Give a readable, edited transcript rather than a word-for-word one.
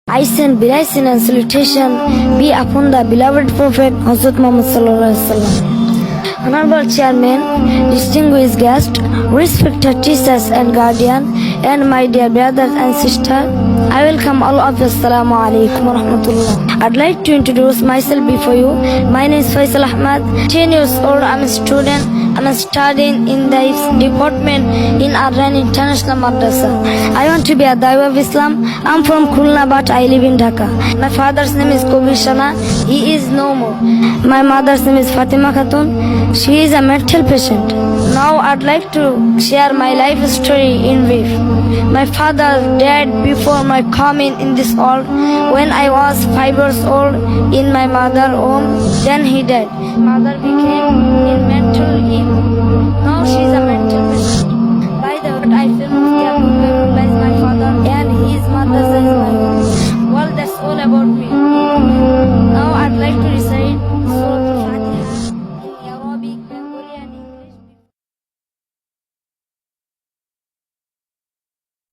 I send blessing and salutation be upon the beloved Prophet Hazrat Muhammad Sallallahu Alaihi Wasallam. Honorable Chairman, distinguished guests, respected teachers and guardians, and my dear brothers and sisters, I welcome all of you. Assalamu alaikum wa rahmatullah. I'd like to introduce myself before you. My name is Faisal Ahmad, 10 years old. I'm a student. I'm studying in the department in Arran International Madrasa. I want to be a Daiwa of Islam. I'm from Khulna, but I live in Dhaka. My father's name is Kobir Shana. He is no more. My mother's name is Fatima Khatun. She is a mental patient. Now I'd like to share my life story in brief. My father died before my coming in this world when I was 5 years old in my mother's home. Then he died. Mother became in mental ill. Now she is a mental patient. By the way, I feel scared to recognize my father and his mother as my